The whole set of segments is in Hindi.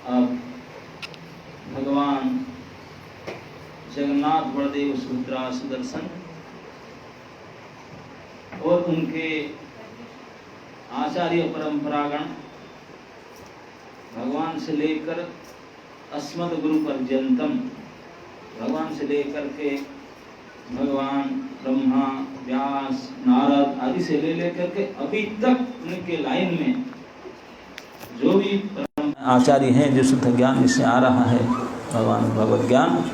अब भगवान जगन्नाथ बलदेव सुभद्रा सुदर्शन और उनके आचार्य परंपरागण भगवान से लेकर अस्मद गुरु पर्यंतम, भगवान से लेकर के भगवान ब्रह्मा, व्यास, नारद आदि से लेकर के अभी तक उनके लाइन में जो भी आचार्य हैं, जो शुद्ध ज्ञान जिससे आ रहा है भगवान भगवत ज्ञान,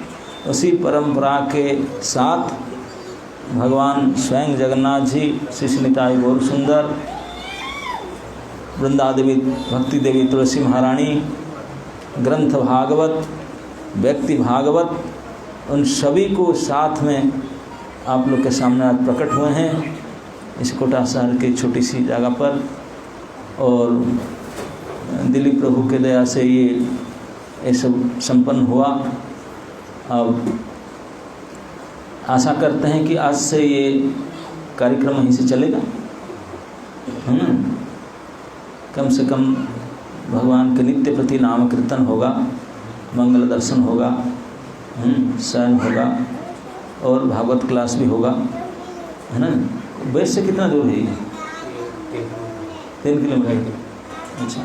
उसी परंपरा के साथ भगवान स्वयं जगन्नाथ जी, श्री निताई गौर सुंदर, वृंदा देवी, भक्ति देवी तुलसी महारानी, ग्रंथ भागवत, व्यक्ति भागवत, उन सभी को साथ में आप लोग के सामने आज प्रकट हुए हैं इस कोटा शहर की छोटी सी जगह पर। और दिलीप प्रभु के दया से ये सब संपन्न हुआ। अब आशा करते हैं कि आज से ये कार्यक्रम वहीं से चलेगा, कम से कम भगवान के नित्य प्रति नाम कीर्तन होगा, मंगल दर्शन होगा, शयन होगा और भागवत क्लास भी होगा, है ना। बेट से कितना दूर है ये? 3 किलोमीटर। अच्छा,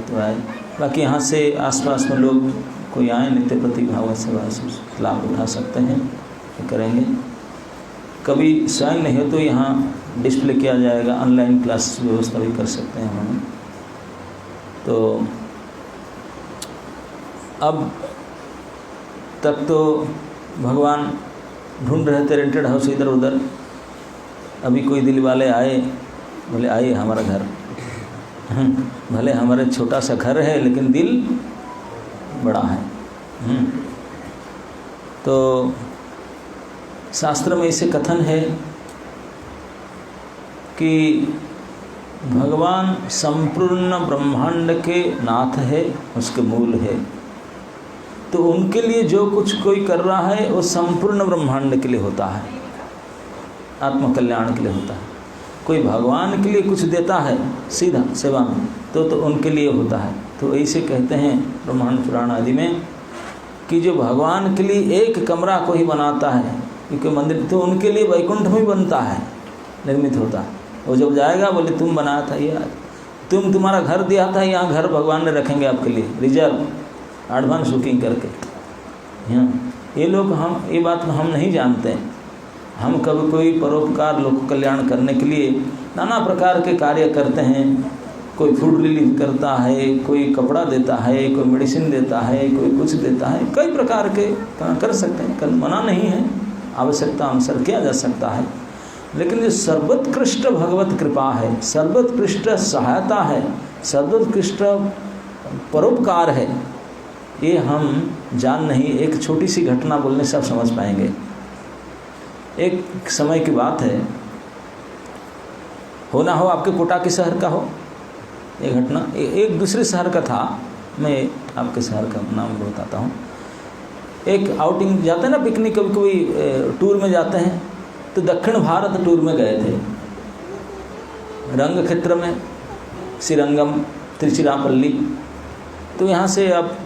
तो आए। बाकी यहाँ से आसपास में लोग कोई आए नित्य प्रति भागवत सेवा से लाभ उठा सकते हैं, तो करेंगे। कभी स्वयं नहीं हो तो यहाँ डिस्प्ले किया जाएगा, ऑनलाइन क्लास व्यवस्था भी कर सकते हैं हम। तो अब तक तो भगवान ढूंढ रहे थे रेंटेड हाउस इधर उधर। अभी कोई दिल वाले आए, बोले आइए हमारा घर, भले हमारे छोटा सा घर है लेकिन दिल बड़ा है। तो शास्त्र में इसे कथन है कि भगवान संपूर्ण ब्रह्मांड के नाथ है, उसके मूल है। तो उनके लिए जो कुछ कोई कर रहा है वो संपूर्ण ब्रह्मांड के लिए होता है, आत्मकल्याण के लिए होता है। कोई भगवान के लिए कुछ देता है सीधा सेवा में तो उनके लिए होता है। तो ऐसे कहते हैं ब्रह्मांड पुराण आदि में कि जो भगवान के लिए एक कमरा को ही बनाता है, क्योंकि मंदिर तो उनके लिए वैकुंठ में बनता है, निर्मित होता है। वो जब जाएगा बोले तुम बनाया था यार, तुम्हारा घर दिया था, यहाँ घर भगवान ने रखेंगे आपके लिए रिजर्व, एडवांस बुकिंग करके। ये लोग ये बात हम नहीं जानते हैं। हम कभी कोई परोपकार लोक कल्याण करने के लिए नाना प्रकार के कार्य करते हैं। कोई फूड रिलीफ करता है, कोई कपड़ा देता है, कोई मेडिसिन देता है, कोई कुछ देता है, कई प्रकार के कर सकते हैं, कल मना नहीं है, आवश्यकता अनुसार किया जा सकता है। लेकिन जो सर्वोत्कृष्ट भगवत कृपा है, सर्वोत्कृष्ट सहायता है, सर्वोत्कृष्ट परोपकार है, ये हम जान नहीं। एक छोटी सी घटना बोलने से आप समझ पाएंगे। एक समय की बात है, हो ना हो आपके कोटा के शहर का हो ये घटना, एक दूसरे शहर का था। मैं आपके शहर का नाम बताता हूँ। एक आउटिंग जाते हैं ना, पिकनिक कभी कभी टूर में जाते हैं, तो दक्षिण भारत टूर में गए थे। रंग क्षेत्र में श्रीरंगम, तिरुचिरापल्ली। तो यहाँ से अब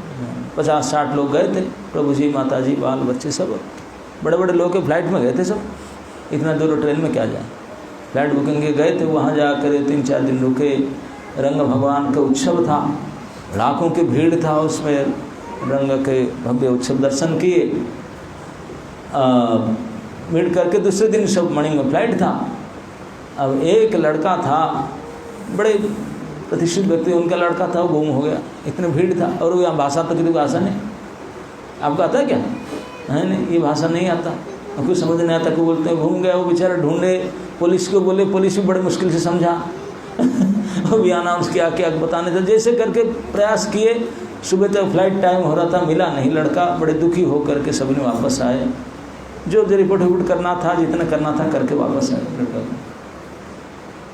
50-60 लोग गए थे, प्रभु जी, माता जी, बाल बच्चे सब, बड़े बड़े लोग के फ्लाइट में गए थे सब। इतना दूर ट्रेन में क्या जाए, फ्लाइट बुकिंग के गए थे। वहाँ जाकर 3-4 दिन रुके। रंग भगवान का उत्सव था, लाखों की भीड़ था उसमें। रंग के भव्य उत्सव दर्शन किए। भीड़ करके दूसरे दिन सब मॉर्निंग में फ्लाइट था। अब एक लड़का था, बड़े प्रतिष्ठित व्यक्ति, उनका लड़का था, वो गुम हो गया। इतनी भीड़ था और वो यहाँ भाषा तो किसी को आशा नहीं। आपको आता है क्या? है नहीं, ये भाषा नहीं आता, कुछ समझ नहीं आता। को बोलते हैं घूम गया, वो बेचारा ढूंढे, पुलिस को बोले, पुलिस भी बड़े मुश्किल से समझा। वो भी अनाउंस किया क्या बताने था, जैसे करके प्रयास किए। सुबह तक फ्लाइट टाइम हो रहा था, मिला नहीं लड़का। बड़े दुखी होकर के सभी ने वापस आए। जो रिपोर्ट करना था, जितना करना था करके वापस आए। लड़का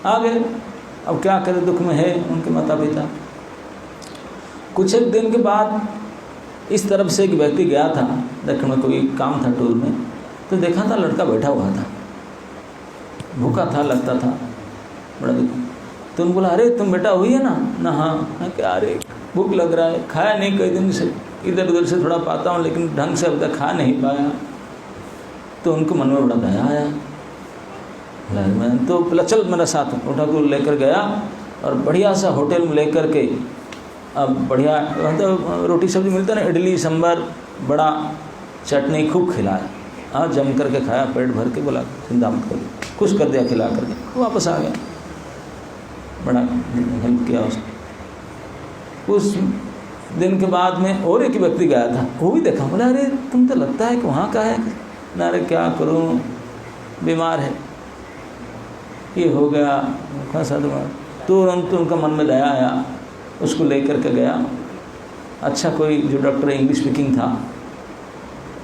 आ गए। अब क्या करे, दुख में है उनके माता पिता। कुछ एक दिन के बाद इस तरफ से एक व्यक्ति गया था, दक्षिण में कोई काम था टूर में, तो देखा था लड़का बैठा हुआ था, भूखा था लगता था, बड़ा दुख। तो उन्होंने बोला, अरे तुम बेटा हुई है ना? हाँ। क्या अरे भूख लग रहा है, खाया नहीं कई दिन से, इधर उधर से थोड़ा पाता हूँ लेकिन ढंग से अब तक खा नहीं पाया। तो उनको मन में बड़ा दया आया, मैं तो बोला चल मेरा साथ, उठा को लेकर गया और बढ़िया सा होटल में लेकर के, अब बढ़िया मतलब रोटी सब्जी मिलता ना, इडली सांभर बड़ा चटनी खूब खिलाया, हाँ जम करके खाया, पेट भर के, बोला चिंता मत करो, खुश कर दिया खिला करके, वापस आ गया, बड़ा हेल्प किया उसको। उस दिन के बाद में और एक व्यक्ति गया था, वो भी देखा, बोला अरे तुम तो लगता है कि वहाँ का है ना, अरे क्या करूँ बीमार है, ये हो गया खासा बीमार। तुरंत उनका मन में दया आया, उसको लेकर के गया, अच्छा कोई जो डॉक्टर इंग्लिश स्पीकिंग था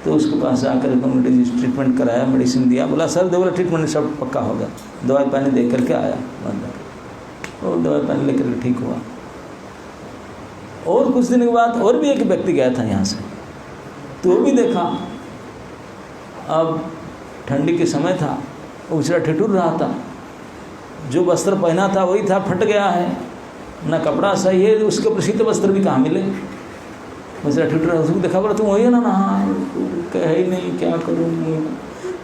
तो उसके पास जाकर उन्होंने ट्रीटमेंट कराया, मेडिसिन दिया, बोला सर दे, बोला ट्रीटमेंट सब पक्का हो गया, दवाई पानी दे करके आया बंदा, और दवाई पानी लेकर के ठीक हुआ। और कुछ दिन के बाद और भी एक व्यक्ति गया था यहाँ से, तो वो भी देखा, अब ठंडी के समय था, उछड़ा ठिठुर रहा था, जो वस्त्र पहना था वही था, फट गया है, ना कपड़ा सही है, उसके ऊपर शीत वस्त्र भी कहाँ मिले, उछड़ा ठिठुर रहा, उसको देखा, बोला तुम वही है ना, हाँ कह ही नहीं, क्या करूँ।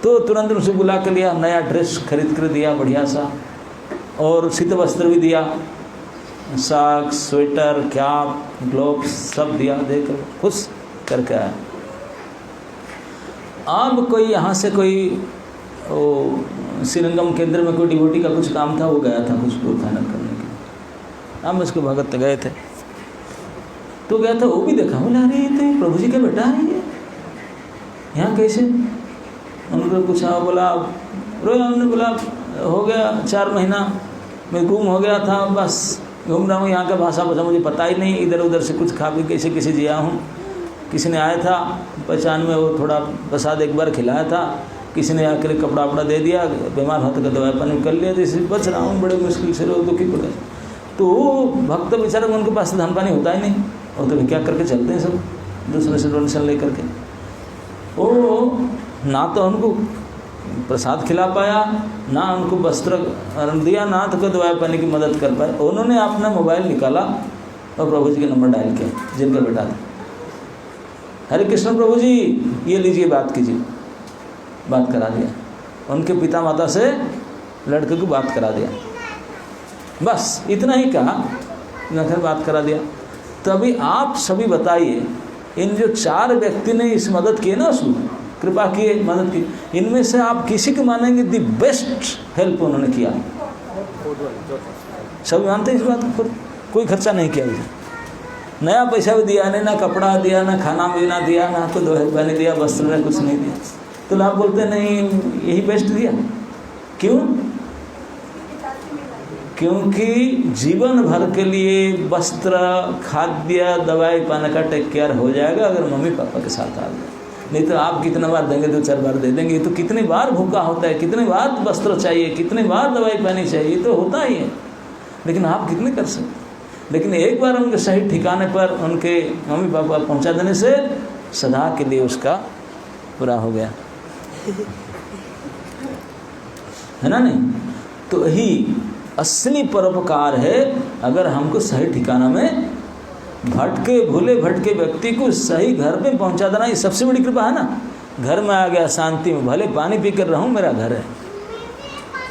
तो तुरंत उसे बुला कर लिया, नया ड्रेस खरीद कर दिया बढ़िया सा, और शीत वस्त्र भी दिया, साग स्वेटर कैप ग्लोव्स सब दिया, देकर खुश करके आया। अब कोई यहाँ से कोई श्रीरंगम केंद्र में कोई डिवोटी का कुछ काम था, वो गया था कुछ दूर फाइनल करने के लिए, हम उसके भगत गए थे, तो गया था, वो भी देखा, बोला अरे ये तो प्रभु जी का बेटा है, ये यहाँ कैसे, उनको पूछा, बोला रोया, उन्होंने बोला हो गया 4 महीना मैं गुम हो गया था, बस घूम रहा हूँ, यहाँ का भाषा मुझे पता ही नहीं, इधर उधर से कुछ खा पी कैसे किसी जिया हूँ, किसी ने आया था पहचान में, वो थोड़ा प्रसाद एक बार खिलाया था, किसी ने आकर कपड़ा वपड़ा दे दिया, बीमार होते का दवाई पानी कर लिया, तो इसे बच रहा हूँ, बड़े मुश्किल से रोग दुखी पड़े। तो भक्त बेचारे उनके पास धन पानी होता ही नहीं, वो तो क्या करके चलते हैं सब दूसरे से डोनेशन ले करके, वो ना तो उनको प्रसाद खिला पाया, ना उनको वस्त्र दिया, ना तो कोई दवाई पानी की मदद कर पाए। उन्होंने अपना मोबाइल निकाला और प्रभु जी के नंबर डायल किया, जिनका बेटा था, हरे कृष्ण प्रभु जी ये लीजिए बात कीजिए, बात करा दिया, उनके पिता माता से लड़के को बात करा दिया, बस इतना ही कहा, फिर बात करा दिया। तो अभी आप सभी बताइए, इन जो 4 व्यक्ति ने इस मदद की ना, उसमें कृपा की मदद की, इनमें से आप किसी को मानेंगे दी बेस्ट हेल्प उन्होंने किया? सभी मानते हैं इस बात को, कोई खर्चा नहीं किया, नया पैसा भी दिया नहीं, ना कपड़ा दिया, ना खाना पीना दिया, ना तो दवाई पानी दिया, वस्त्र ने कुछ नहीं दिया, तो आप बोलते नहीं यही बेस्ट दिया, क्यों? क्योंकि जीवन भर के लिए वस्त्र खाद्य दवाई पानी का टेक केयर हो जाएगा अगर मम्मी पापा के साथ आ गए, नहीं तो आप कितना बार देंगे, 2-4 बार दे देंगे, तो कितनी बार भूखा होता है, कितने बार वस्त्र चाहिए, कितने बार दवाई पानी चाहिए, तो होता ही है, लेकिन आप कितने कर सकते। लेकिन एक बार उनके सही ठिकाने पर उनके मम्मी पापा पहुंचा देने से सदा के लिए उसका पूरा हो गया, है ना नहीं? तो यही असली परोपकार है, अगर हमको सही ठिकाना में भटके भूले भटके व्यक्ति को सही घर में पहुंचा देना, ये सबसे बड़ी कृपा है ना। घर में आ गया शांति में, भले पानी पी कर रहूँ, मेरा घर है।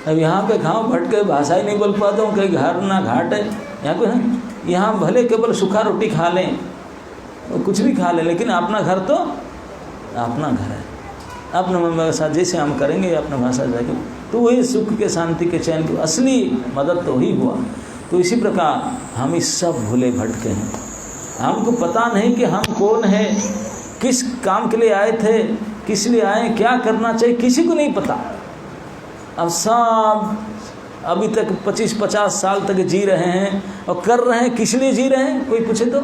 अब यहाँ पे खाऊँ भटके, भाषा ही नहीं बोल पाता हूँ, कहीं घर ना घाट है, यहाँ पे है, यहाँ भले केवल सूखा रोटी खा लें, कुछ भी खा लें, लेकिन अपना घर तो अपना घर है, अपने मम्मी के साथ जैसे हम करेंगे अपना भाषा जाएगी, तो वही सुख के शांति के चैन की असली मदद तो ही हुआ। तो इसी प्रकार हम इस सब भूले भटके हैं, हमको पता नहीं कि हम कौन है, किस काम के लिए आए थे, किस लिए आए, क्या करना चाहिए, किसी को नहीं पता। अब सब अभी तक 25-50 साल तक जी रहे हैं और कर रहे हैं, किस लिए जी रहे हैं, कोई पूछे तो?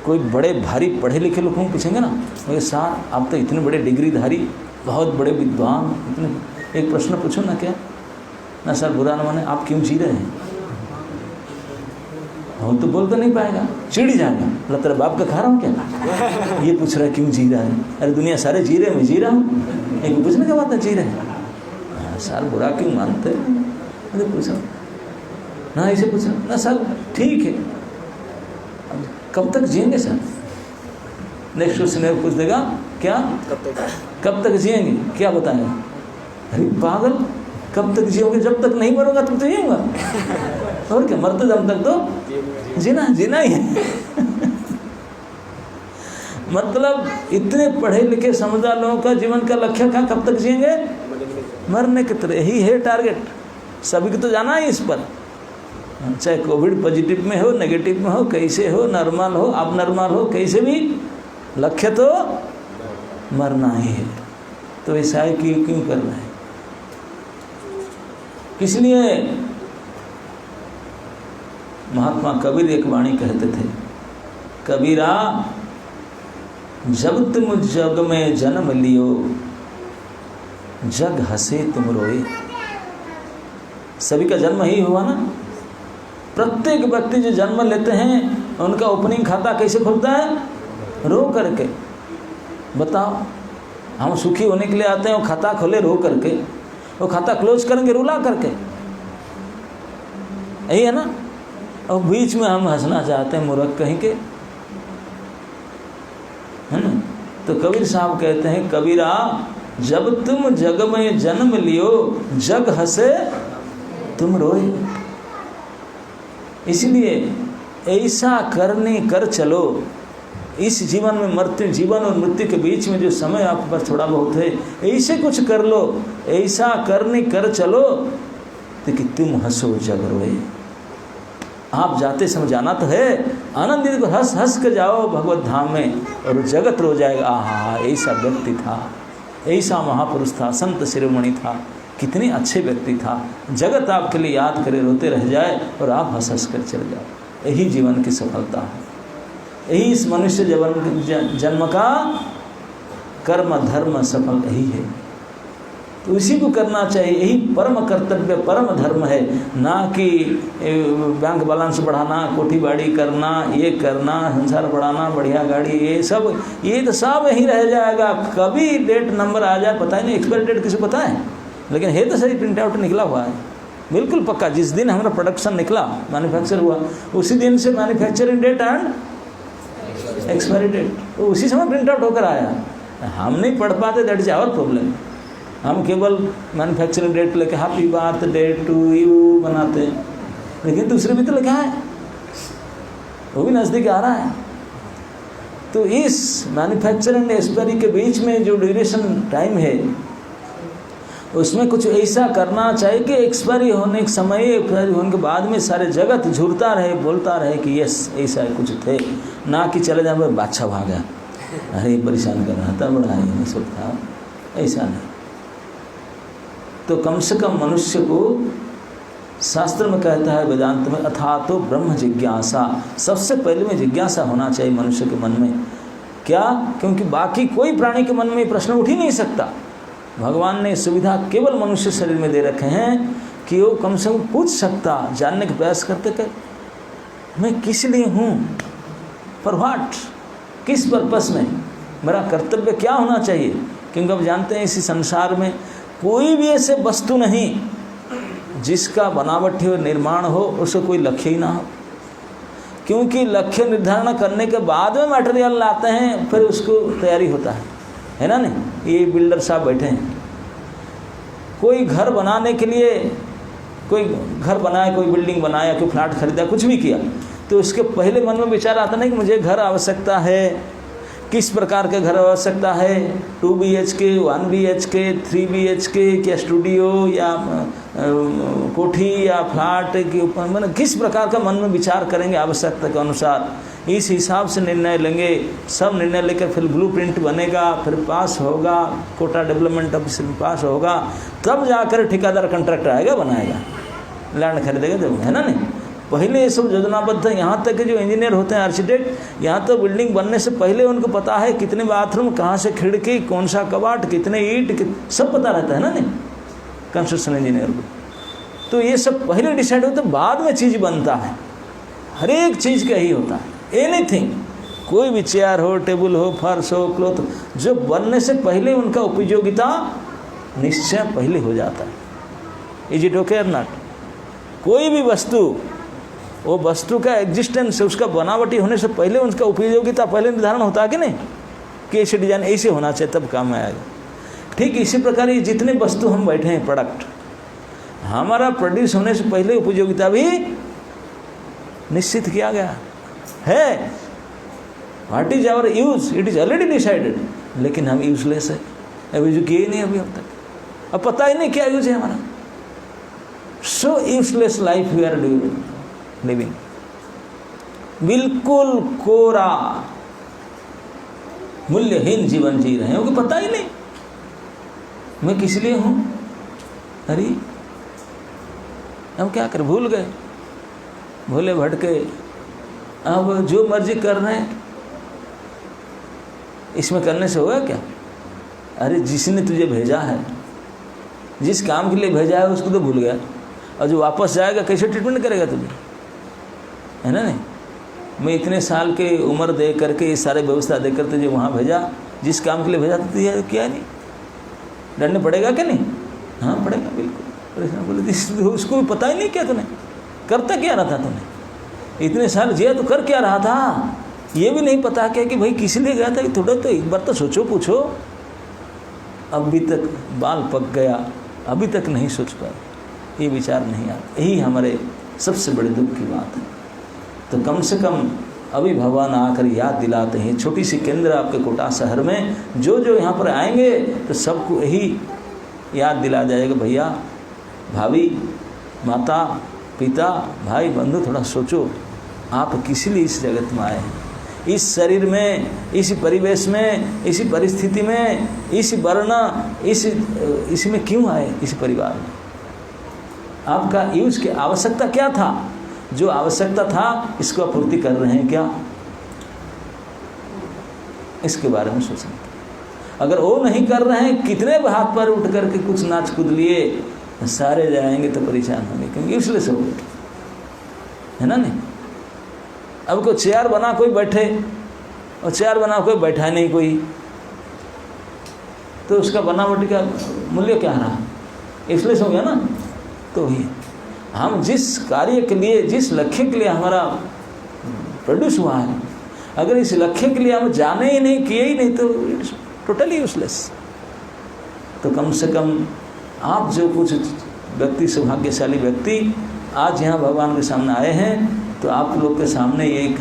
कोई बड़े भारी पढ़े लिखे लोगों को पूछेंगे ना, बोले सार आप तो इतने बड़े डिग्रीधारी, बहुत बड़े विद्वान, इतने, एक प्रश्न पूछो ना, क्या ना सर बुरा न माने, आप क्यों जी रहे हैं? वो तो बोल तो नहीं पाएगा, चिढ़ जाएगा, बोला तेरे बाप का खा रहा हूँ क्या, ये पूछ रहा है क्यों जी रहा है? अरे दुनिया सारे जी रहे, मैं जी रहा हूँ, एक पूछने का बात है जी रहे हैं, सर बुरा क्यों मानते, अरे पूछो। ना इसे पूछा ना सर ठीक है, कब तक जिएंगे सर? नेक्स्ट क्वेश्चन पूछ देगा क्या, कब तक जिएंगे, क्या बताएंगे? अरे पागल, कब तक जियोगे? जब तक नहीं मरोगा तब तो जिएगा, और क्या, मरते दम तक तो जीना ही है। मतलब इतने पढ़े लिखे समझदार लोगों का जीवन का लक्ष्य क्या, कब तक जिएंगे? मरने की तरह ही है टारगेट, सभी को तो जाना है इस पर, चाहे कोविड पॉजिटिव में हो, नेगेटिव में हो, कैसे हो, नॉर्मल हो, अब नॉर्मल हो, कैसे भी लक्ष्य तो मरना ही है। तो ऐसा है कि क्यों करना है? इसलिए महात्मा कबीर एक वाणी कहते थे, कबीरा जब तुम जग में जन्म लियो, जग हंसे तुम रोए। सभी का जन्म ही हुआ ना, प्रत्येक व्यक्ति जो जन्म लेते हैं उनका ओपनिंग खाता कैसे खुलता है? रो करके। बताओ, हम सुखी होने के लिए आते हैं, वो खाता खोले रो करके, वो खाता क्लोज करेंगे रुला करके, यही है ना। और बीच में हम हंसना चाहते हैं, मूर्ख कहीं के, है ना। तो कबीर साहब कहते हैं, कबीरा जब तुम जग में जन्म लियो, जग हंसे तुम रोए। इसलिए ऐसा करने कर चलो, इस जीवन में मृत्यु, जीवन और मृत्यु के बीच में जो समय आपके पास थोड़ा बहुत है, ऐसे कुछ कर लो, ऐसा करने कर चलो तो कि तुम हंसो जग रोए। आप जाते समय जाना तो है, आनंदित हंस हंस के जाओ भगवत धाम में, और जगत रो जाएगा, आहा ऐसा व्यक्ति था, ऐसा महापुरुष था, संत शिरोमणि था, कितने अच्छे व्यक्ति था। जगत आपके लिए याद करे, रोते रह जाए और आप हंस हंस कर चले जाओ। यही जीवन की सफलता है, यही इस मनुष्य जन्म का कर्म धर्म सफल यही है। तो इसी को करना चाहिए, यही परम कर्तव्य परम धर्म है, ना कि बैंक बैलेंस बढ़ाना, कोठी बाड़ी करना, ये करना, संसार बढ़ाना, बढ़िया गाड़ी, ये तो सब यहीं रह जाएगा। कभी डेट नंबर आ जाए पता ही नहीं, एक्सपायरी डेट किसी को पता है, लेकिन है तो सही प्रिंट आउट निकला हुआ है बिल्कुल पक्का। जिस दिन हमारा प्रोडक्शन निकला, मैन्युफैक्चर हुआ, उसी दिन से manufacturing date and expiry date तो उसी समय प्रिंट आउट होकर आया। हम नहीं पढ़ पाते, दैट इज आवर प्रॉब्लम। हम केवल मैन्युफैक्चरिंग डेट लेके हैप्पी बर्थडे टू यू बनाते हैं, लेकिन दूसरे भी तो लिखा है, वो भी नज़दीक आ रहा है। तो इस मैन्युफैक्चरिंग एक्सपायरी के बीच में जो ड्यूरेशन टाइम है, उसमें कुछ ऐसा करना चाहिए कि एक्सपायरी होने के समय, एक्सपायरी होने के बाद में सारे जगत झूरता रहे, बोलता रहे कि यस ऐसा कुछ थे, ना कि चले जाए बादशाह भाग गया, अरे परेशान कर रहा था, बड़ा ये सब था, ऐसा नहीं। तो कम से कम मनुष्य को शास्त्र में कहता है, वेदांत में, अथा तो ब्रह्म जिज्ञासा, सबसे पहले में जिज्ञासा होना चाहिए मनुष्य के मन में। क्या? क्योंकि बाकी कोई प्राणी के मन में प्रश्न उठ ही नहीं सकता। भगवान ने सुविधा केवल मनुष्य शरीर में दे रखे हैं कि वो कम से कम पूछ सकता, जानने का प्रयास करते कि मैं किस लिए हूँ, फॉर व्हाट, किस पर्पस में, मेरा कर्तव्य क्या होना चाहिए। क्योंकि अब जानते हैं इसी संसार में कोई भी ऐसे वस्तु नहीं जिसका बनावटी हो, निर्माण हो, उसको कोई लक्ष्य ही ना हो। क्योंकि लक्ष्य निर्धारण करने के बाद में मटेरियल लाते हैं, फिर उसको तैयारी होता है ना। नहीं, ये बिल्डर साहब बैठे हैं, कोई घर बनाने के लिए, कोई घर बनाया, कोई बिल्डिंग बनाया, कोई फ्लैट खरीदा, कुछ भी किया, तो उसके पहले मन में विचार आता नहीं कि मुझे घर आवश्यकता है, किस प्रकार के घर आवश्यकता है, 2 BHK, 1 BHK, 3 BHK, क्या स्टूडियो या कोठी या फ्लैट के ऊपर, मतलब किस प्रकार का मन में विचार करेंगे आवश्यकता के अनुसार, इस हिसाब से निर्णय लेंगे। सब निर्णय लेकर फिर ब्लूप्रिंट बनेगा, फिर पास होगा, कोटा डेवलपमेंट ऑफिस में पास होगा, तब जाकर ठेकेदार कॉन्ट्रैक्टर आएगा, बनाएगा, लैंड खरीदेगा, जब, है ना। नहीं, पहले ये सब योजनाबद्ध है। यहाँ तक कि जो इंजीनियर होते हैं, आर्किटेक्ट, यहाँ तो बिल्डिंग बनने से पहले उनको पता है कितने बाथरूम, कहाँ से खिड़की, कौन सा कबाट, कितने ईंट, सब पता रहता है ना। नहीं, कंस्ट्रक्शन इंजीनियर को तो ये सब पहले डिसाइड होता है, बाद में चीज़ बनता है। हर एक चीज़ का ही होता है, एनीथिंग, कोई भी चेयर हो, टेबल हो, फर्श हो, क्लॉथ, जो बनने से पहले उनका उपयोगिता निश्चय पहले हो जाता है। इज इट ओके और नॉट? कोई भी वस्तु, वो वस्तु का एग्जिस्टेंस, उसका बनावटी होने से पहले उसका उपयोगिता पहले निर्धारण होता है कि नहीं, कि ऐसे डिजाइन ऐसे होना चाहिए तब काम में आएगा। ठीक इसी प्रकार ये जितने वस्तु हम बैठे हैं प्रोडक्ट, हमारा प्रोड्यूस होने से पहले उपयोगिता भी निश्चित किया गया है। What is our use, it is already decided, लेकिन हम यूजलेस है, अभी जो किए नहीं अभी अब तक, अब पता ही नहीं क्या यूज है हमारा। So useless life we are living, बिल्कुल कोरा मूल्यहीन जीवन जी रहे हैं, क्योंकि पता ही नहीं मैं किस लिए हूं। अरे हम क्या करें, भूल गए, भूले भटके, अब जो मर्जी कर रहे हैं, इसमें करने से होगा क्या। अरे जिसने तुझे भेजा है, जिस काम के लिए भेजा है उसको तो भूल गया, और जो वापस जाएगा कैसे ट्रीटमेंट करेगा तुझे, है ना। नहीं, मैं इतने साल के उम्र दे करके ये सारे व्यवस्था दे कर तुझे वहाँ भेजा, जिस काम के लिए भेजा तो तुझे किया नहीं, डरने पड़ेगा क्या नहीं। हाँ पड़ेगा बिल्कुल। बोले उसको भी पता ही नहीं क्या तूने करता क्या रहा था, तूने इतने साल जिया तो कर क्या रहा था, ये भी नहीं पता क्या कि भाई किस लिए गया था, थोड़ा तो एक बार तो सोचो पूछो। अभी तक बाल पक गया, अभी तक नहीं सोच पाए, ये विचार नहीं आया, यही हमारे सबसे बड़े दुख की बात है। तो कम से कम अभी भगवान आकर याद दिलाते हैं, छोटी सी केंद्र आपके कोटा शहर में, जो जो यहाँ पर आएंगे तो सबको यही याद दिला जाएगा, भैया भाभी माता पिता भाई बंधु थोड़ा सोचो, आप किस लिए इस जगत में आए हैं, इस शरीर में, इस परिवेश में, इस परिस्थिति में, इस वर्ण, इसमें क्यों आए, इस परिवार में आपका यूज की आवश्यकता क्या था, जो आवश्यकता था इसको पूर्ति कर रहे हैं क्या, इसके बारे में सोचें। अगर वो नहीं कर रहे हैं, कितने हाथ पर उठ करके कुछ नाच कूद लिए, सारे जाएंगे तो परेशान होंगे, क्योंकि यूजलेस हो गए, है ना। नहीं, अब कोई चेयर बना कोई बैठे, और चेयर बना कोई बैठा नहीं कोई, तो उसका बनावटी का मूल्य क्या रहा, यूजलेस हो गया ना। तो ही हम जिस कार्य के लिए, जिस लक्ष्य के लिए हमारा प्रोड्यूस हुआ है, अगर इस लक्ष्य के लिए हम जाने ही नहीं, किए ही नहीं, तो इट्स टोटली यूजलेस। तो कम से कम आप जो कुछ व्यक्ति, सौभाग्यशाली व्यक्ति आज यहाँ भगवान के सामने आए हैं, तो आप लोग के सामने ये एक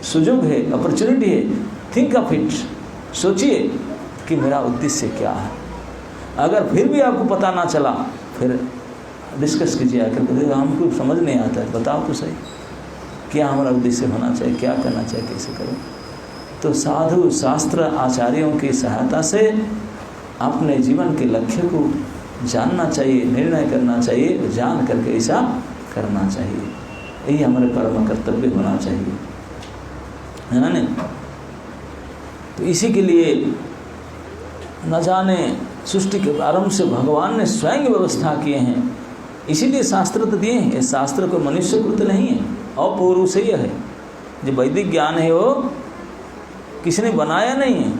सुयोग है, अपॉर्चुनिटी है, थिंक ऑफ इट, सोचिए कि मेरा उद्देश्य क्या है। अगर फिर भी आपको पता ना चला, फिर डिस्कस कीजिए आकर, हमको समझ नहीं आता है, बताओ तो सही क्या हमारा उद्देश्य होना चाहिए, क्या करना चाहिए, कैसे करें। तो साधु शास्त्र आचार्यों की सहायता से अपने जीवन के लक्ष्य को जानना चाहिए, निर्णय करना चाहिए, जान करके ऐसा करना चाहिए, यही हमारे परम कर्तव्य होना चाहिए, है ना। नहीं, तो इसी के लिए न जाने सृष्टि के प्रारंभ से भगवान ने स्वयं व्यवस्था किए हैं, इसीलिए शास्त्र तो दिए हैं। ये शास्त्र को मनुष्यकृत नहीं है, अपौरुषेय है। जो वैदिक ज्ञान है वो किसी ने बनाया नहीं है।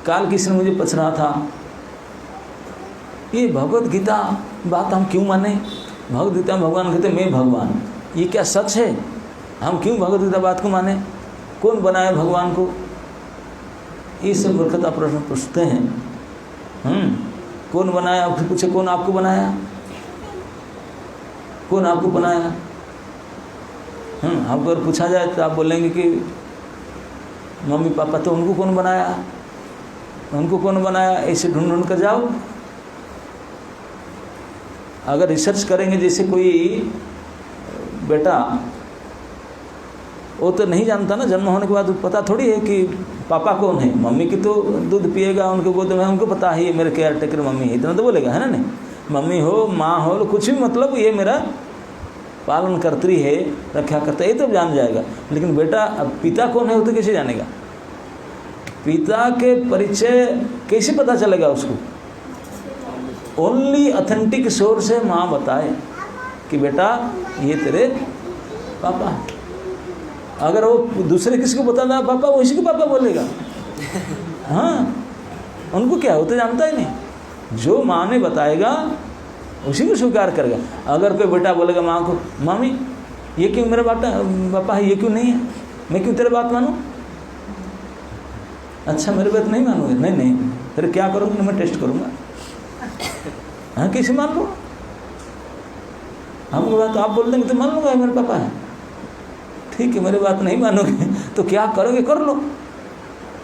काल किसी ने मुझे पूछ रहा था, ये भगवत गीता बात हम क्यों माने, भगवत गीता में भगवान कहते मैं भगवान, ये क्या सच है, हम क्यों भगवत गीता बात को माने, कौन बनाया भगवान को, ये सब मूर्खता प्रश्न पूछते हैं। कौन बनाया, फिर पूछे कौन आपको बनाया, कौन आपको बनाया। आपको अगर पूछा जाए तो आप बोलेंगे कि मम्मी पापा, तो उनको कौन बनाया, उनको कौन बनाया, ऐसे ढूंढ ढूंढ कर जाओ। अगर रिसर्च करेंगे, जैसे कोई बेटा वो तो नहीं जानता ना, जन्म होने के बाद पता थोड़ी है कि पापा कौन है, मम्मी की तो दूध पिएगा उनके गोद में, उनको पता है ये मेरे केयर टेकर मम्मी है, इतना तो बोलेगा, है ना। नहीं, मम्मी हो माँ हो कुछ भी, मतलब ये मेरा पालन कर्त्री है, रक्षा करता है, ये तो जान जाएगा। लेकिन बेटा अब पिता कौन है वो तो कैसे जानेगा, पिता के परिचय कैसे पता चलेगा उसको। ओनली ऑथेंटिक सोर्स है, माँ बताए कि बेटा ये तेरे पापा है। अगर वो दूसरे किसी को बताता पापा, वो इसी को पापा बोलेगा। हाँ, उनको क्या हो तो जानता ही नहीं। जो माँ ने बताएगा उसी को स्वीकार करेगा। अगर कोई बेटा बोलेगा माँ को, मामी ये क्यों मेरा पापा है, ये क्यों नहीं है, मैं क्यों तेरे बात मानूं? अच्छा मेरे बात नहीं मानोगे? नहीं नहीं, फिर क्या करूँगा? मैं टेस्ट करूँगा। हाँ कैसे मान लो? हमको बात आप बोल देंगे तो मान लूँगा मेरे पापा है। ठीक है, मेरी बात नहीं मानोगे तो क्या करोगे? कर लो।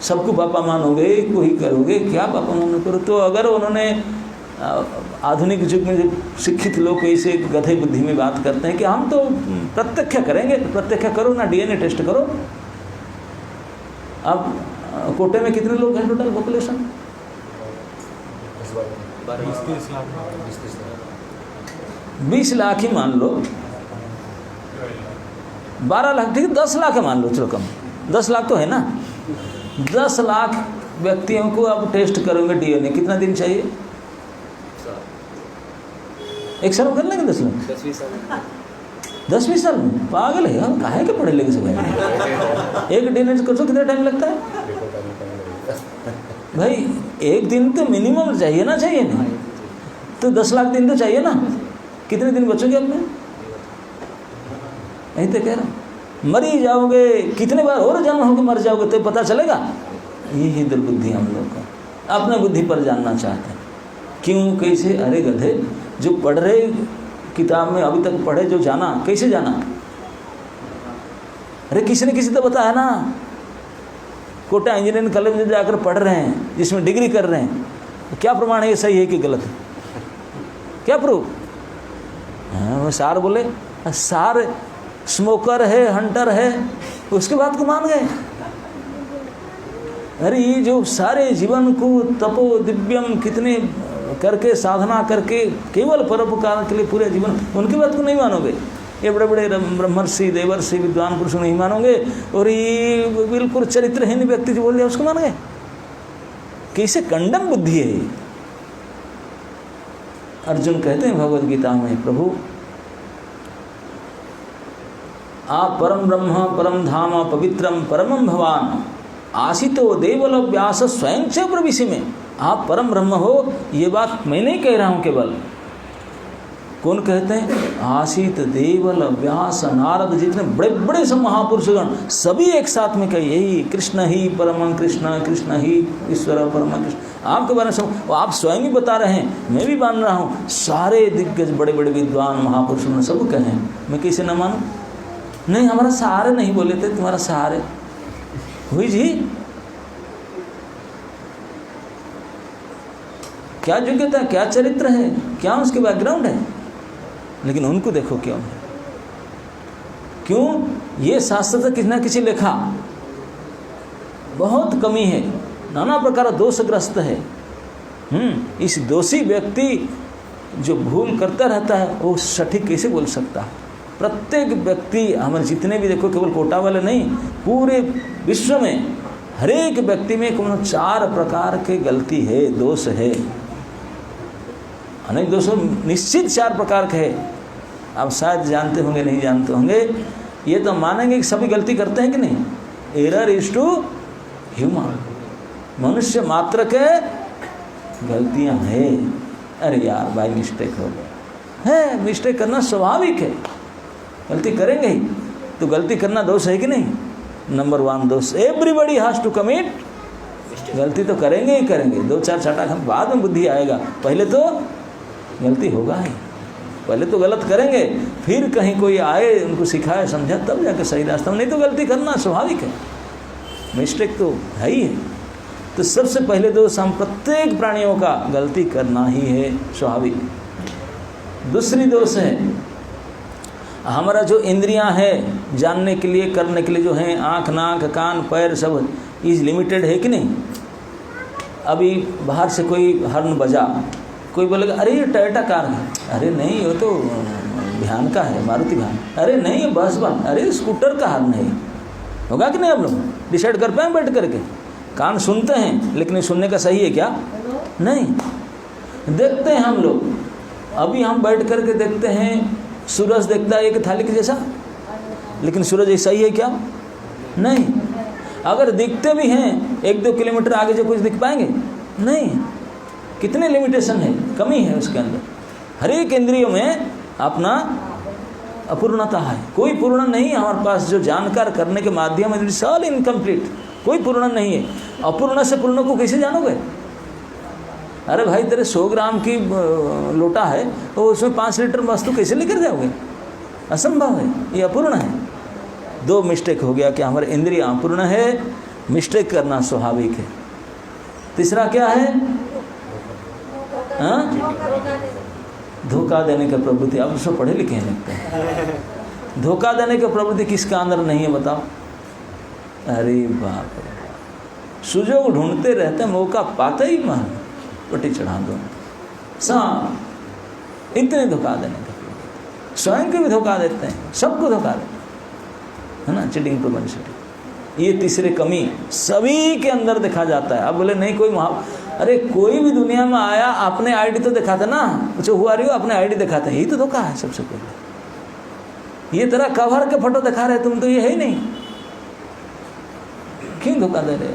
सबको पापा मानोगे, कोई करोगे क्या पापा मानो करो? तो अगर उन्होंने आधुनिक युग में जो शिक्षित लोग ऐसे गधे बुद्धि में बात करते हैं कि हम तो प्रत्यक्ष करेंगे, तो प्रत्यक्ष करो ना, डीएनए टेस्ट करो। अब कोटे में कितने लोग हैं टोटल पॉपुलेशन? 20 लाख ही मान लो, 12 लाख, ठीक है 10 लाख है मान लो, चलो कम 10 लाख तो है ना। 10 लाख व्यक्तियों को आप टेस्ट करोगे डीएनए, कितना दिन चाहिए? 1 साल में कर लेंगे 10 लाख? 10-20 साल में? पागल है हम, काहे के पढ़े लिखे सब? एक डीएनए कर तो कितना टाइम लगता है भाई? 1 दिन तो मिनिमम चाहिए ना, चाहिए नहीं तो 10 लाख दिन तो चाहिए ना। कितने दिन बचोगे अपने? यही तो कह रहा हूँ, मर ही जाओगे, कितने बार और जन्म होकर मर जाओगे तो पता चलेगा। यही दुर्बुद्धि हम लोग का, अपने बुद्धि पर जानना चाहते हैं। क्यों कैसे? अरे गधे, जो पढ़ रहे किताब में अभी तक पढ़े, जो जाना, कैसे जाना? अरे किसी ने किसी तो बताया ना, कोटा इंजीनियरिंग कॉलेज में जाकर पढ़ रहे हैं, जिसमें डिग्री कर रहे हैं, तो क्या प्रमाण है ये सही है कि गलत है? क्या प्रूफ? हाँ सार बोले, सार स्मोकर है, हंटर है, उसके बाद को मान गए। अरे ये जो सारे जीवन को तपो दिव्यम कितने करके साधना करके केवल परोपकार के लिए पूरे जीवन, उनकी बात को नहीं मानोगे? ये बड़े बड़े ब्रह्मर्षि देवर्षि विद्वान पुरुष नहीं मानोगे, और ये बिल्कुल चरित्रहीन व्यक्ति जो बोल दिया उसको मान गए? कैसे कंडम बुद्धि है? अर्जुन कहते हैं भगवद गीता में, प्रभु आप परम ब्रह्म परम धाम पवित्रम परमम भवान आसितो देवल व्यास स्वयं से प्रविशि में। आप परम ब्रह्म हो, ये बात मैं नहीं कह रहा हूँ केवल। कौन कहते हैं? आसित देवल व्यास नारद, जितने बड़े बड़े सब महापुरुषगण सभी एक साथ में कही यही, कृष्ण ही परम कृष्ण, कृष्ण ही ईश्वर परम कृष्ण। आपके बारे में सब आप स्वयं ही बता रहे हैं, मैं भी मान रहा हूँ, सारे दिग्गज बड़े बड़े विद्वान महापुरुषों ने सब कहे हैं, मैं कैसे न मानूं? नहीं हमारा सहारे नहीं बोले थे, तुम्हारा सहारे हुई जी। क्या योग्यता, क्या चरित्र है, क्या उसके बैकग्राउंड है, लेकिन उनको देखो क्यों है। क्यों? ये शास्त्र तो किसी न किसी लेखा बहुत कमी है, नाना प्रकार दोषग्रस्त है। इस दोषी व्यक्ति जो भूल करता रहता है वो सटीक कैसे बोल सकता है? प्रत्येक व्यक्ति, हमारे जितने भी देखो, केवल कोटा वाले नहीं, पूरे विश्व में हर एक व्यक्ति में कौन 4 प्रकार के गलती है, दोष है। अनेक दोषों निश्चित 4 प्रकार के है। आप शायद जानते होंगे, नहीं जानते होंगे, ये तो मानेंगे कि सभी गलती करते हैं कि नहीं। एरर इज टू ह्यूमन, मनुष्य मात्र के गलतियां हैं। अरे यार भाई मिस्टेक हो गया है, मिस्टेक करना स्वाभाविक है, गलती करेंगे ही। तो गलती करना दोष है कि नहीं? नंबर 1 दोष, एवरीबडी हैज टू कमिट, गलती तो करेंगे ही करेंगे। 2-4 छटा हम बाद में बुद्धि आएगा, पहले तो गलती होगा ही, पहले तो गलत करेंगे, फिर कहीं कोई आए उनको सिखाए समझा तब जाकर सही रास्ता में, नहीं तो गलती करना स्वाभाविक है, मिस्टेक तो है ही है। तो सबसे पहले दोष हम प्रत्येक प्राणियों का गलती करना ही है, स्वाभाविक। दूसरी दोष है हमारा जो इंद्रियां हैं जानने के लिए, करने के लिए जो हैं, आँख नाक कान पैर सब इज लिमिटेड है कि नहीं। अभी बाहर से कोई हॉर्न बजा, कोई बोलेगा अरे ये टोयोटा कार है, अरे नहीं ये तो ध्यान का है, मारुति ध्यान, अरे नहीं ये बस, अरे स्कूटर का हॉर्न है। होगा कि नहीं? आप लोग डिसाइड कर पाए बैठ करके? कान सुनते हैं लेकिन सुनने का सही है क्या? नहीं। देखते हैं हम लोग, अभी हम बैठ करके देखते हैं, सूरज देखता है एक थाली के जैसा, लेकिन सूरज ऐसा ही है क्या? नहीं। अगर दिखते भी हैं 1-2 किलोमीटर आगे जो कुछ दिख पाएंगे? नहीं। कितने लिमिटेशन है, कमी है उसके अंदर। हर एक इंद्रियों में अपना अपूर्णता है, कोई पूर्ण नहीं है हमारे पास जो जानकार करने के माध्यम है, इट्स ऑल इनकम्प्लीट, कोई पूर्ण नहीं है। अपूर्ण से पूर्ण को कैसे जानोगे? अरे भाई तेरे 100 ग्राम की लोटा है तो उसमें 5 लीटर वस्तु कैसे लेकर जाओगे? असंभव है, ये अपूर्ण है। 2 मिस्टेक हो गया कि हमारे इंद्रिय अपूर्ण है, मिस्टेक करना स्वाभाविक है। तीसरा क्या है? धोखा देने का प्रवृत्ति। आप उसको पढ़े लिखे हैं लगता है। धोखा देने का प्रवृत्ति किसका अंदर नहीं है बताओ? अरे बाप रे, सुजोग ढूंढते रहते, मौका पाते ही मान पट्टी चढ़ा दो। सांप इतने धोखा देने का प्रवृत्ति, स्वयं को भी धोखा देते हैं, सबको धोखा देते है ना, चीटिंग प्रोपेंसिटी। ये तीसरे कमी सभी के अंदर देखा जाता है। अब बोले नहीं कोई अरे कोई भी दुनिया में आया अपने आईडी तो दिखाता ना, जो हुआ रही हो अपने आईडी दिखाते हैं, यही तो धोखा है सबसे पहले। ये तेरा कवर के फोटो दिखा रहे, तुम तो ये है ही नहीं, क्यों धोखा दे रहे?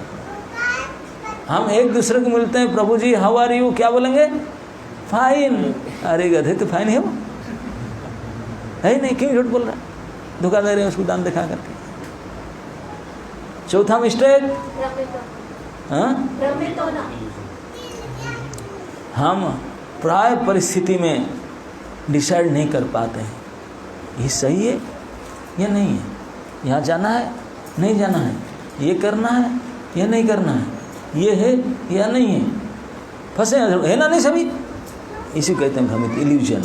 हम एक दूसरे को मिलते हैं, प्रभु जी हाउ आर यू, क्या बोलेंगे? फाइन। अरे गधे तो फाइन है वो, है ही नहीं, क्यों झूठ बोल रहा है? धोखा दे रहे हैं उसको दान दिखा करके। चौथा मिस्टेक, हम प्राय परिस्थिति में डिसाइड नहीं कर पाते हैं, ये सही है या नहीं है, यहाँ जाना है नहीं जाना है, ये करना है या नहीं करना है, ये है या नहीं है, फंसे है ना नहीं सभी, इसी कहते हैं भ्रमित, इल्यूजन।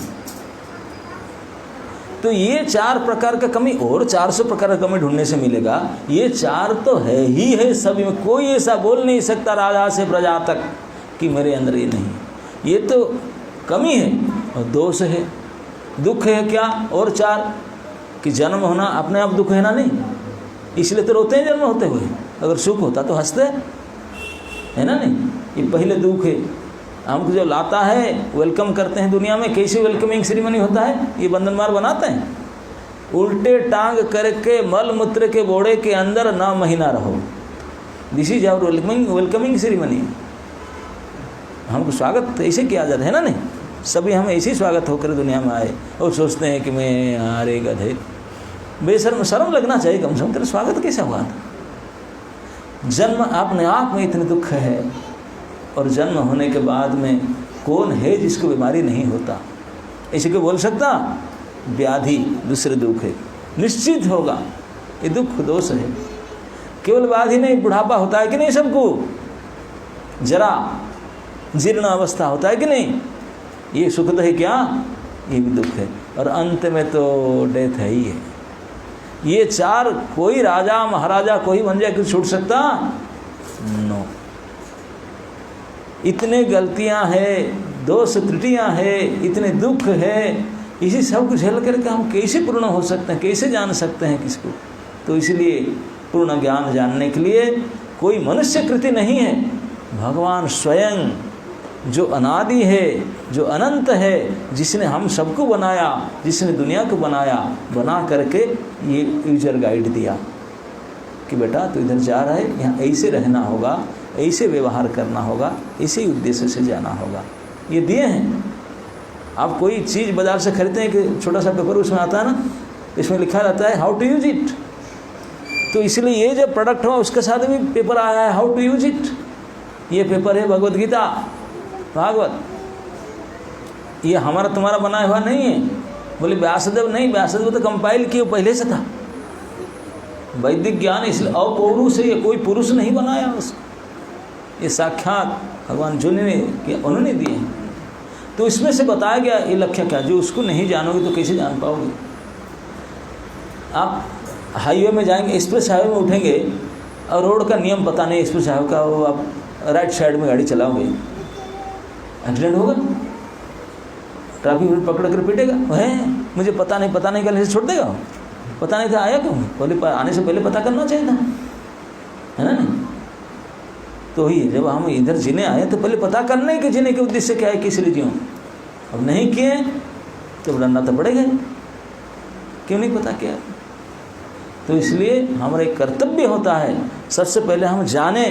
तो ये 4 प्रकार का कमी, और 400 प्रकार का कमी ढूंढने से मिलेगा। ये 4 तो है ही है सभी में, कोई ऐसा बोल नहीं सकता राजा से प्रजा तक कि मेरे अंदर ये नहीं। ये तो कमी है और दोष है। दुख है क्या? और 4 कि जन्म होना अपने आप दुख है ना, नहीं, इसलिए तो रोते हैं जन्म होते हुए। अगर सुख होता तो हंसते, है ना, नहीं। ये पहले दुख है। हमको जो लाता है, वेलकम करते हैं दुनिया में, कैसे वेलकमिंग सेरेमनी होता है, ये बंधनमार बनाते हैं, उल्टे टांग करके मल मूत्र के बोड़े के अंदर 9 महीना रहो। This is our welcoming ceremony. हमको स्वागत ऐसे किया जाता है ना, नहीं, सभी हम ऐसे ही स्वागत होकर दुनिया में आए और सोचते हैं कि मैं अरे गधे, बेशर्म, शर्म लगना चाहिए कम से कम, तेरा स्वागत कैसे हुआ था? जन्म अपने आप में इतने दुख है, और जन्म होने के बाद में कौन है जिसको बीमारी नहीं होता? ऐसे को बोल सकता? व्याधि दूसरे दुख है, निश्चित होगा, ये दुख दोष है। केवल व्याधि नहीं, बुढ़ापा होता है कि नहीं सबको, जरा जीर्ण अवस्था होता है कि नहीं, ये सुख तो है क्या? ये भी दुख है। और अंत में तो डेथ है ही है। ये 4 कोई राजा महाराजा कोई बन जाए कि छूट सकता? नो। इतने गलतियां हैं, दोष त्रुटियां हैं, इतने दुख है, इसी सब को झेल करके हम कैसे पूर्ण हो सकते हैं, कैसे जान सकते हैं किसको? तो इसलिए पूर्ण ज्ञान जानने के लिए कोई मनुष्य कृति नहीं है, भगवान स्वयं जो अनादि है, जो अनंत है, जिसने हम सबको बनाया, जिसने दुनिया को बनाया, बना करके ये यूजर गाइड दिया कि बेटा तू इधर जा रहा है, यहाँ ऐसे रहना होगा, ऐसे व्यवहार करना होगा, इसी उद्देश्य से जाना होगा। ये दिए हैं। आप कोई चीज़ बाज़ार से खरीदते हैं कि छोटा सा पेपर उसमें आता है ना, इसमें लिखा रहता है हाउ टू यूज इट। तो इसलिए ये जो प्रोडक्ट हुआ उसके साथ भी पेपर आया है हाउ टू यूज इट। ये पेपर है भगवद गीता, भागवत। ये हमारा तुम्हारा बनाया हुआ नहीं है। बोले व्यासदेव नहीं, व्यासदेव तो कंपाइल किए पहले से था। वैदिक ज्ञान इसलिए अपौरुष है, ये कोई पुरुष नहीं बनाया उसको, ये साक्षात भगवान जो ने किया उन्होंने दिए। तो इसमें से बताया गया ये लक्ष्य क्या, जो उसको नहीं जानोगे तो कैसे जान पाओगे। आप हाईवे में जाएंगे, एक्सप्रेस हाईवे में उठेंगे और रोड का नियम पता नहीं एक्सप्रेस हाईवे का, वो आप राइट साइड में गाड़ी चलाओगे, एक्सीडेंट होगा, ट्रैफिक रूल पकड़ कर पीटेगा। है मुझे पता नहीं कल से छोड़ देगा, पता नहीं था आया क्यों, बोले आने से पहले पता करना चाहिए था, है ना नहीं। तो ही जब हम इधर जीने आए तो पहले पता करने के जीने के उद्देश्य क्या है, किस लिए जियो। अब नहीं किए तो डरना तो पड़ेगा, क्यों नहीं पता किया। तो इसलिए हमारा एक कर्तव्य होता है, सबसे पहले हम जाने,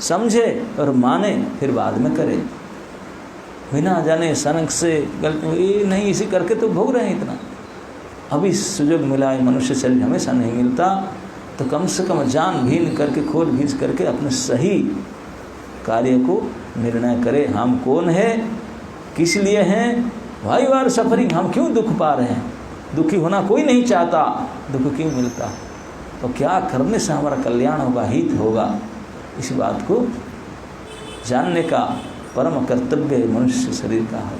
समझे और माने, फिर बाद में करें। बिना जाने सनक से गलती ये नहीं, इसी करके तो भोग रहे हैं इतना। अभी सुजोग मिला है, मनुष्य शरीर हमेशा नहीं मिलता, तो कम से कम जान भीन करके खोल भीज करके अपने सही कार्य को निर्णय करें। हम कौन है, किस लिए हैं, वाई आर सफरिंग, हम क्यों दुख पा रहे हैं। दुखी होना कोई नहीं चाहता, दुख क्यों मिलता, तो क्या करने से हमारा कल्याण होगा, हित होगा, इस बात को जानने का परम कर्तव्य मनुष्य शरीर का है।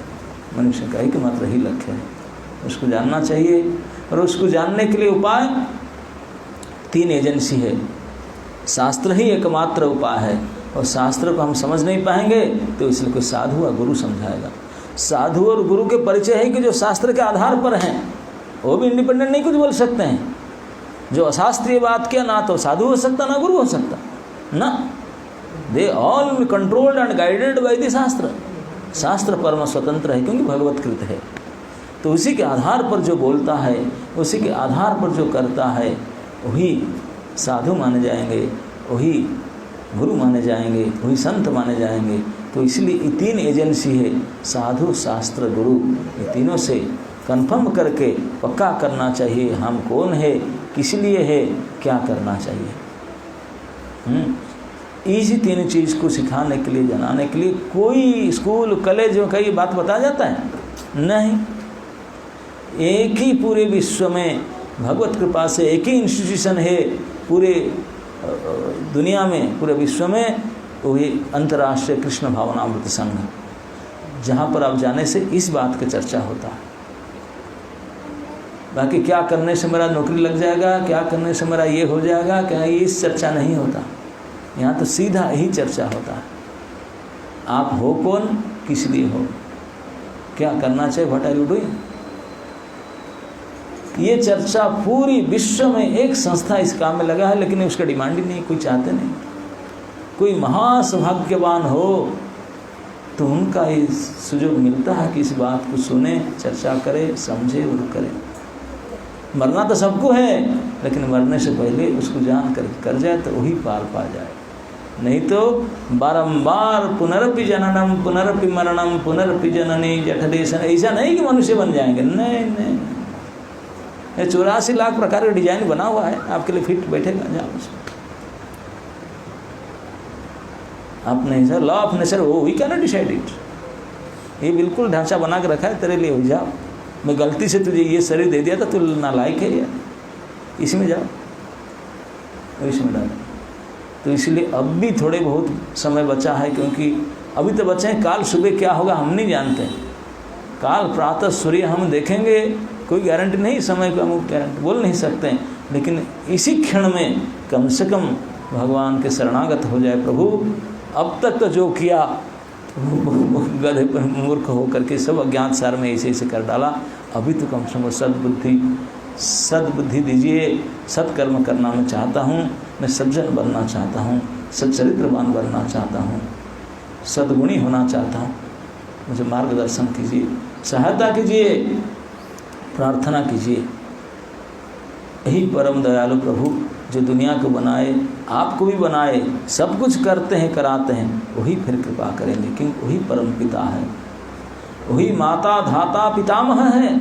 मनुष्य का एकमात्र ही लक्ष्य है, उसको जानना चाहिए। और उसको जानने के लिए उपाय 3 एजेंसी है। शास्त्र ही एकमात्र उपाय है, और शास्त्र को हम समझ नहीं पाएंगे तो इसलिए कोई साधु और गुरु समझाएगा। साधु और गुरु के परिचय है कि जो शास्त्र के आधार पर हैं, वो भी इंडिपेंडेंट नहीं कुछ बोल सकते हैं। जो अशास्त्रीय बात किया, ना तो साधु हो सकता ना गुरु हो सकता ना, they all controlled and guided by the शास्त्र। शास्त्र परम स्वतंत्र है क्योंकि भगवतकृत है, तो उसी के आधार पर जो बोलता है, उसी के आधार पर जो करता है, वही साधु माने जाएंगे, वही गुरु माने जाएंगे, वही संत माने जाएंगे। तो इसलिए ये 3 एजेंसी है, साधु शास्त्र गुरु, ये तीनों से कंफर्म करके पक्का करना चाहिए हम कौन है, किस लिए है, क्या करना चाहिए। इसी 3 चीज़ को सिखाने के लिए, जनाने के लिए कोई स्कूल कॉलेज में कई बात बताया जाता है नहीं। एक ही पूरे विश्व में भगवत कृपा से एक ही इंस्टीट्यूशन है पूरे दुनिया में, पूरे विश्व में, वही अंतर्राष्ट्रीय कृष्ण भावनामृत संघ, जहाँ पर आप जाने से इस बात की चर्चा होता है। बाकी क्या करने से मेरा नौकरी लग जाएगा, क्या करने से मेरा ये हो जाएगा, क्या, ये इस चर्चा नहीं होता। यहाँ तो सीधा यही चर्चा होता है, आप हो कौन, किस लिए हो, क्या करना चाहिए, व्हाट आर यू डूइंग। ये चर्चा पूरी विश्व में एक संस्था इस काम में लगा है, लेकिन उसका डिमांड ही नहीं, कोई चाहते नहीं। कोई महासौभाग्यवान हो तो उनका ये सुयोग मिलता है कि इस बात को सुने, चर्चा करे, समझे और करे। मरना तो सबको है, लेकिन मरने से पहले उसको जान कर जाए तो वही पार पा जाए। नहीं तो बारंबार पुनरपि जननम पुनरपि मरणम पुनरपि जननी जठदेशन, ऐसा नहीं कि मनुष्य बन जाएंगे, नहीं नहीं। ये 84 लाख प्रकार का डिजाइन बना हुआ है, आपके लिए फिट बैठेगा जाओ उसमें। आप नेचर, लॉ ऑफ नेचर, वो we can not decide it. ये बिल्कुल ढांचा बना के रखा है तेरे लिए, हो जाओ। मैं गलती से तुझे ये शरीर दे दिया था, तू नालायक है यार, इसमें जाओ, इसमें डालो। तो इसलिए अब भी थोड़े बहुत समय बचा है, क्योंकि अभी तो बचे हैं। काल सुबह क्या होगा हम नहीं जानते, काल प्रातः सूर्य हम देखेंगे, कोई गारंटी नहीं, समय का हम गारंटी बोल नहीं सकते हैं। लेकिन इसी क्षण में कम से कम भगवान के शरणागत हो जाए। प्रभु अब तक तो जो किया गधे पर मूर्ख होकर के सब अज्ञात सार में ऐसे ऐसे कर डाला, अभी तो कम से कम सद्बुद्धि दीजिए। सत्कर्म करना मैं चाहता हूँ, मैं सज्जन बनना चाहता हूँ, सच्चरित्रवान बनना चाहता हूँ, सद्गुणी होना चाहता हूँ। मुझे मार्गदर्शन कीजिए, सहायता कीजिए, प्रार्थना कीजिए। यही परम दयालु प्रभु जो दुनिया को बनाए, आपको भी बनाए, सब कुछ करते हैं, कराते हैं, वही फिर कृपा करेंगे, क्योंकि वही परम पिता है, वही माता धाता पितामह है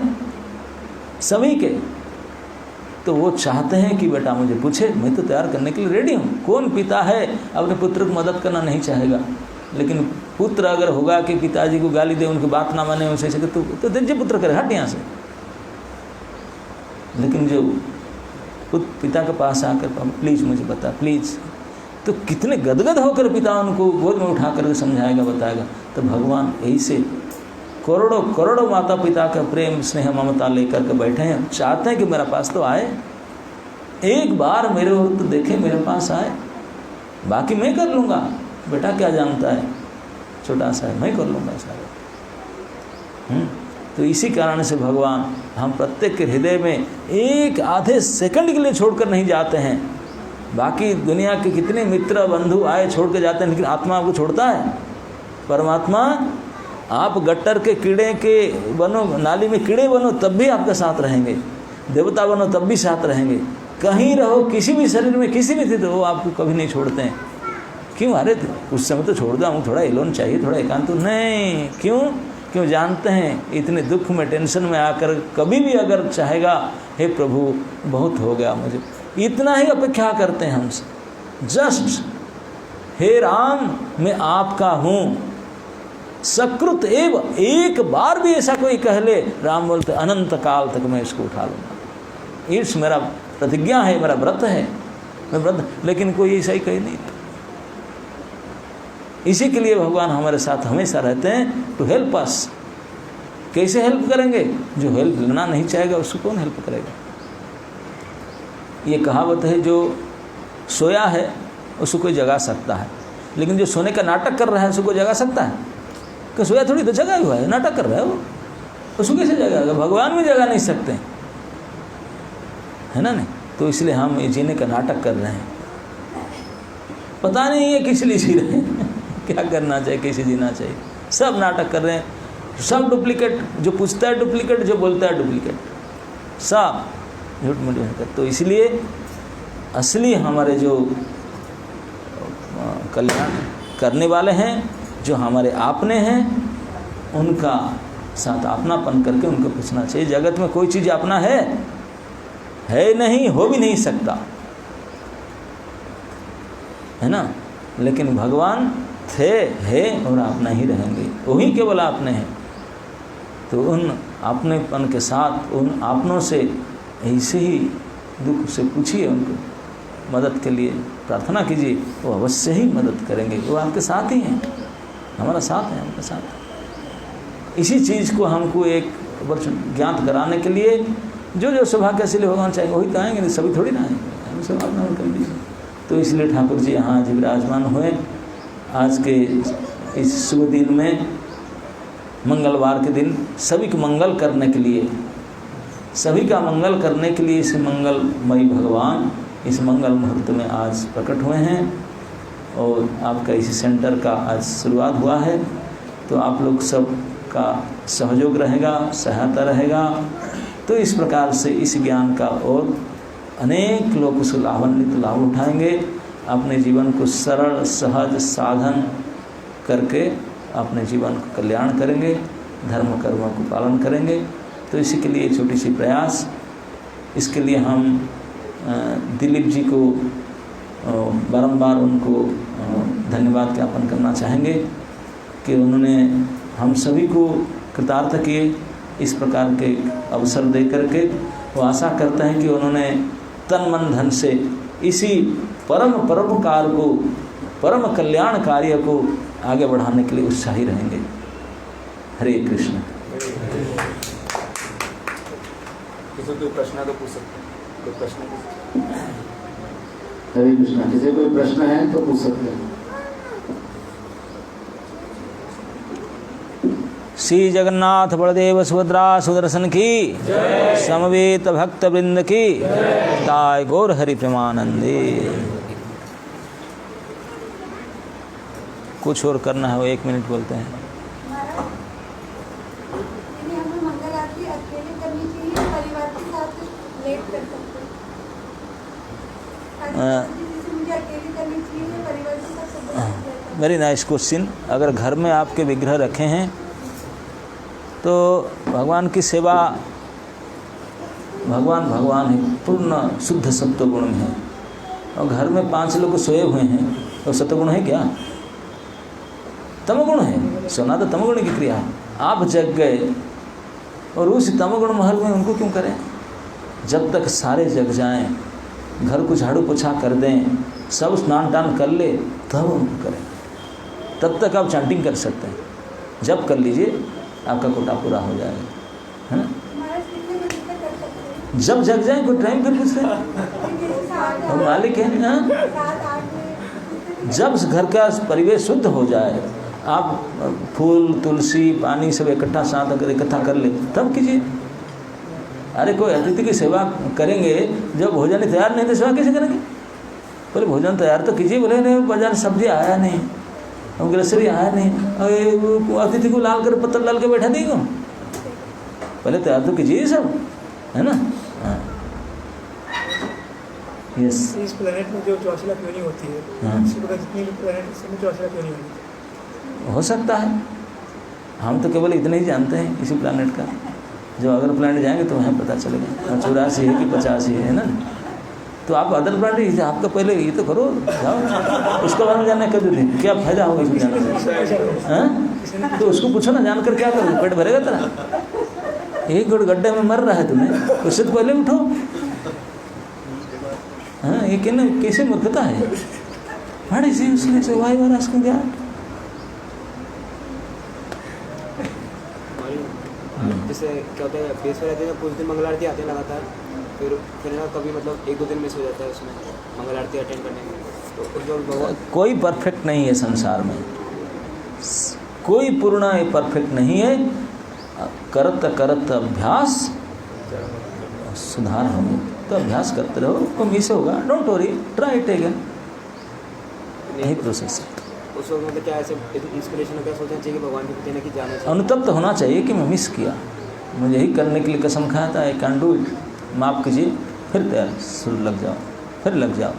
सभी के। तो वो चाहते हैं कि बेटा मुझे पूछे, मैं तो तैयार करने के लिए रेडी हूँ। कौन पिता है अपने पुत्र को मदद करना नहीं चाहेगा, लेकिन पुत्र अगर होगा कि पिताजी को गाली दे, उनकी बात ना माने, उसे तो दीजिए पुत्र करे, हट यहाँ से। लेकिन जो पिता के पास आकर प्लीज़ मुझे बता, प्लीज़, तो कितने गदगद होकर पिता उनको गोद में उठा कर समझाएगा, बताएगा। तो भगवान ऐसे करोड़ों करोड़ों माता पिता का प्रेम स्नेह ममता लेकर के बैठे हैं, चाहते हैं कि मेरे पास तो आए, एक बार मेरे ओर तो देखे, मेरे पास आए, बाकी मैं कर लूँगा। बेटा क्या जानता है, छोटा सा है, मैं कर लूँगा सारा। तो इसी कारण से भगवान हम प्रत्येक के हृदय में एक आधे सेकंड के लिए छोड़कर नहीं जाते हैं। बाकी दुनिया के कितने मित्र बंधु आए छोड़ के जाते हैं, लेकिन आत्मा आपको छोड़ता है। परमात्मा, आप गट्टर के कीड़े के बनो, नाली में कीड़े बनो तब भी आपके साथ रहेंगे, देवता बनो तब भी साथ रहेंगे, कहीं रहो, किसी भी शरीर में, किसी भी स्थिति हो, आपको कभी नहीं छोड़ते हैं। क्यों? अरे उस समय तो छोड़ दो, हमको थोड़ा एलोन चाहिए, थोड़ा एकांत। नहीं, क्यों जानते हैं इतने दुख में, टेंशन में आकर कभी भी अगर चाहेगा, हे प्रभु बहुत हो गया मुझे, इतना ही अपेक्षा करते हैं हमसे। जस्ट हे राम मैं आपका हूँ, सकृत एव, एक बार भी ऐसा कोई कह ले, राम बोलते अनंत काल तक मैं इसको उठा लूँगा। इस मेरा प्रतिज्ञा है, मेरा व्रत है, मैं व्रत। लेकिन कोई ऐसा ही कही नहीं। इसी के लिए भगवान हमारे साथ हमेशा रहते हैं, टू हेल्प अस। कैसे हेल्प करेंगे? जो हेल्प लेना नहीं चाहेगा उसको कौन हेल्प करेगा? ये कहावत है, जो सोया है उसको कोई जगा सकता है, लेकिन जो सोने का नाटक कर रहा है उसको कोई जगा सकता है? कि सोया थोड़ी तो जगा हुआ है, नाटक कर रहा है वो, उसको कैसे जगाएगा? भगवान भी जगा नहीं सकते, है ना? नहीं तो इसलिए हम ये जीने का नाटक कर रहे हैं, पता नहीं है किस लिए जी रहे हैं, क्या करना चाहिए, कैसे जीना चाहिए, सब नाटक कर रहे हैं, सब डुप्लीकेट। जो पूछता है डुप्लीकेट, जो बोलता है डुप्लीकेट, सब झूठ मूठ कर। तो इसलिए असली हमारे जो कल्याण करने वाले हैं, जो हमारे आपने हैं, उनका साथ अपनापन करके उनको पूछना चाहिए। जगत में कोई चीज़ अपना है नहीं, हो भी नहीं सकता, है ना? लेकिन भगवान थे, है और अपना ही रहेंगे, वही केवल आपने हैं। तो उन अपनेपन के साथ उन आपनों से ऐसे ही दुख से पूछिए, उनको मदद के लिए प्रार्थना कीजिए, वो अवश्य ही मदद करेंगे। वो आपके साथ ही हैं, हमारा साथ है, हमारे साथ। इसी चीज़ को हमको एक वर्ष ज्ञात कराने के लिए जो सौभाग्यशाली भगवान चाहेंगे वही तो आएंगे, सभी थोड़ी ना आएंगे, हम सब अपना कर लीजिए। तो इसलिए ठाकुर जी यहाँ आज विराजमान हुए। आज के इस शुभ दिन में, मंगलवार के दिन, सभी को मंगल करने के लिए, सभी का मंगल करने के लिए इस मंगलमयी भगवान इस मंगल मुहूर्त में आज प्रकट हुए हैं। और आपका इसी सेंटर का आज शुरुआत हुआ है, तो आप लोग सब का सहयोग रहेगा, सहायता रहेगा। तो इस प्रकार से इस ज्ञान का और अनेक लोग उस लाभान्वित लाभ उठाएंगे, अपने जीवन को सरल सहज साधन करके अपने जीवन को कल्याण करेंगे, धर्म कर्मों को पालन करेंगे। तो इसी के लिए छोटी सी प्रयास, इसके लिए हम दिलीप जी को बारंबार उनको धन्यवाद ज्ञापन करना चाहेंगे कि उन्होंने हम सभी को कृतार्थ किए इस प्रकार के अवसर दे करके। वो आशा करते हैं कि उन्होंने तन मन धन से इसी परम परोपकार को, परम कल्याण कार्य को आगे बढ़ाने के लिए उत्साही रहेंगे। हरे कृष्ण। कोई प्रश्न तो पूछ सकते हैं, कोई प्रश्न? हरे कृष्ण। किसी कोई प्रश्न है तो पूछ सकते हैं। श्री जगन्नाथ बलदेव सुभद्रा सुदर्शन की समवेत भक्त वृंद की ताय गौर हरि प्रेमानंदे। कुछ और करना है वो 1 मिनट बोलते हैं। Very nice question. अगर घर में आपके विग्रह रखे हैं तो भगवान की सेवा, भगवान है, पूर्ण शुद्ध सत्वगुण में है। और घर में 5 लोग सोए हुए हैं तो सत्वगुण है क्या? तमगुण है। सोना तो तमगुण की क्रिया है। आप जग गए और उस तमगुण महल में उनको क्यों करें? जब तक सारे जग जाएं, घर को झाड़ू पोछा कर दें, सब स्नान टान कर ले, तब उनको करें। तब तक आप चैंटिंग कर सकते हैं, जब कर लीजिए आपका कोटा पूरा हो जाएगा, है ना? जब जग जाए कोई टाइम फिर पूछ रहे हम मालिक हैं ना। जब घर का परिवेश शुद्ध हो जाए, आप फूल तुलसी पानी सब इकट्ठा साथ अगर इकट्ठा कर ले तब कीजिए। अरे कोई अतिथि की सेवा करेंगे, जब भोजन तैयार नहीं तो सेवा कैसे करेंगे? बोले भोजन तैयार तो कीजिए। बोले नहीं बाजार सब्जी आया नहीं, और ग्रोसरी आया नहीं, और अतिथि को लाल कर पत्थर डाल के बैठा देगा। पहले तैयार तो कीजिए सब, है ना? हाँ। यस, इस प्लेनेट में जो 84 लाख योनि होती है, हाँ। इसी प्रकार जितनी भी प्लेनेट सब में 84 लाख योनि होगी। हो सकता है। हम तो केवल इतने ही जानते हैं इसी प्लानट का। जो अगर प्लानट जाएंगे तो वहाँ पता चलेगा 84 है कि 85 है ना। तो आप अदर प्लानट, आपका पहले ये तो करो, जाओ उसके बारे में जानने कर देते, क्या फायदा होगा इसमें जानने से? हाँ, तो उसको पूछो ना, जानकर क्या करोगे? पेट भरेगा तेरा? एक गड्ढे में मर रहा है तुम्हें, उससे तो पहले उठो। हाँ, ये कहना कैसे मूर्खता है। बड़ी सी उसने से वाई वाला उसको क्या। जैसे क्या होता है, बेस पे रहते हैं कुछ दिन मंगल आरती आते हैं लगातार, फिर ना कभी मतलब 1-2 दिन मिस हो जाता है उसमें मंगल आरती अटेंड करने में, तो उस वक्त भगवान कोई परफेक्ट नहीं है संसार में, कोई पूर्ण परफेक्ट नहीं है। करत करत अभ्यास सुधार होंगे, तो अभ्यास करते रहो, तो मिस होगा, don't worry, try it again, यही प्रोसेस है। उस वक्त मतलब क्या ऐसे इंस्पिरेशन क्या सोचना चाहिए कि भगवान के प्रति ना कि जाना चाहिए? अनुतप्त होना चाहिए कि मैं मिस किया, मुझे यही करने के लिए कसम खाया था, आई कैन डू इट, माफ़ कीजिए, फिर तैयार लग जाओ, फिर लग जाओ।